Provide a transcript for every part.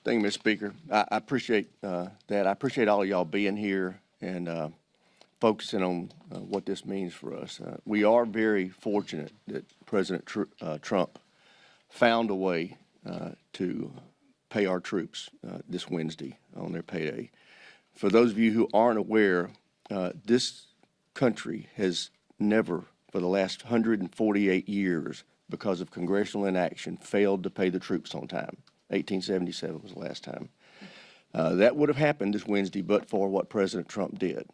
Thank you, Mr. Speaker. I appreciate that. I appreciate all of y'all being here and focusing on what this means for us. We are very fortunate that President Trump found a way to pay our troops this Wednesday on their payday. For those of you who aren't aware, this country has never, for the last 148 years, because of congressional inaction, failed to pay the troops on time. 1877 was the last time. That would have happened this Wednesday, but for what President Trump did.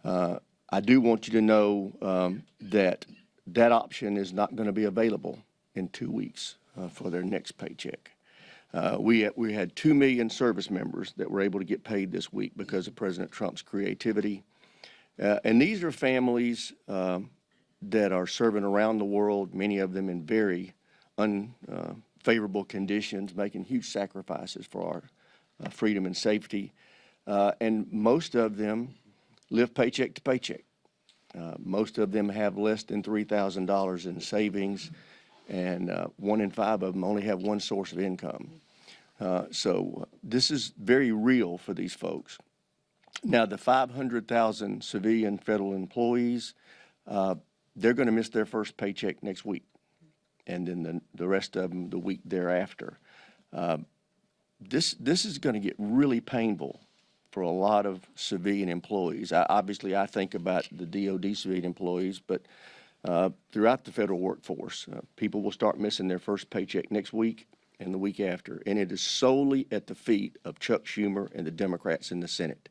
I do want you to know that that option is not going to be available in 2 weeks for their next paycheck. We had 2 million service members that were able to get paid this week because of President Trump's creativity. And these are families that are serving around the world, many of them in very unfavorable conditions, making huge sacrifices for our freedom and safety. And most of them live paycheck to paycheck. Most of them have less than $3,000 in savings, and 1 in 5 of them only have one source of income. So this is very real for these folks. Now, the 500,000 civilian federal employees, they're going to miss their first paycheck next week, and then the rest of them the week thereafter. This is going to get really painful for a lot of civilian employees. Obviously, I think about the DOD civilian employees, but throughout the federal workforce, people will start missing their first paycheck next week and the week after, and it is solely at the feet of Chuck Schumer and the Democrats in the Senate.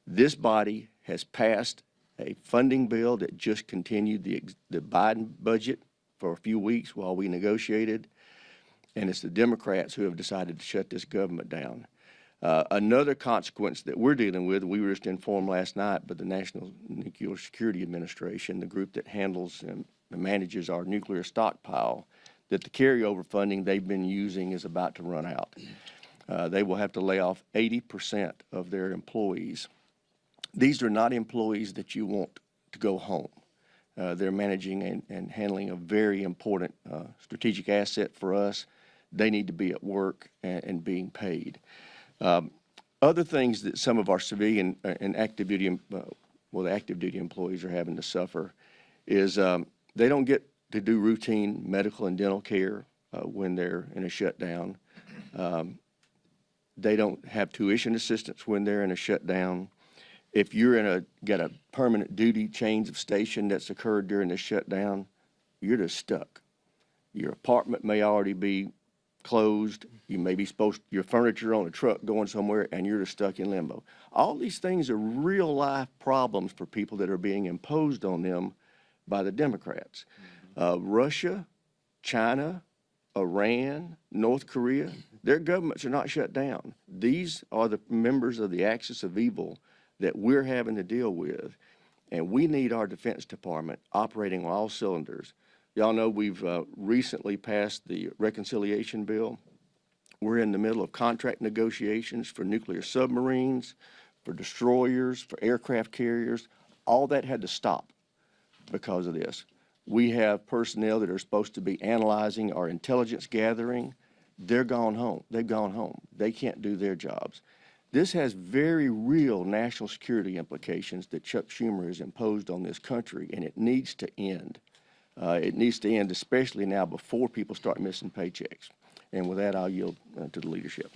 This body has passed a funding bill that just continued the Biden budget for a few weeks while we negotiated, and it's the Democrats who have decided to shut this government down. Another consequence that we're dealing with, we were just informed last night by the National Nuclear Security Administration, the group that handles and manages our nuclear stockpile, that the carryover funding they've been using is about to run out. They will have to lay off 80% of their employees. These are not employees that you want to go home. They're managing and handling a very important strategic asset for us. They need to be at work and being paid. Other things that some of our civilian and active duty, the active duty employees are having to suffer is they don't get to do routine medical and dental care when they're in a shutdown. They don't have tuition assistance when they're in a shutdown. If you're got a permanent duty change of station that's occurred during the shutdown, you're just stuck. Your apartment may already be closed. You may be your furniture on a truck going somewhere, and you're just stuck in limbo. All these things are real life problems for people that are being imposed on them by the Democrats. Russia, China, Iran, North Korea, their governments are not shut down. These are the members of the axis of evil that we're having to deal with, and we need our Defense Department operating on all cylinders. Y'all know we've recently passed the reconciliation bill. We're in the middle of contract negotiations for nuclear submarines, for destroyers, for aircraft carriers. All that had to stop because of this. We have personnel that are supposed to be analyzing our intelligence gathering. They're gone home. They've gone home. They can't do their jobs. This has very real national security implications that Chuck Schumer has imposed on this country, and it needs to end. It needs to end, especially now before people start missing paychecks. And with that, I'll yield to the leadership.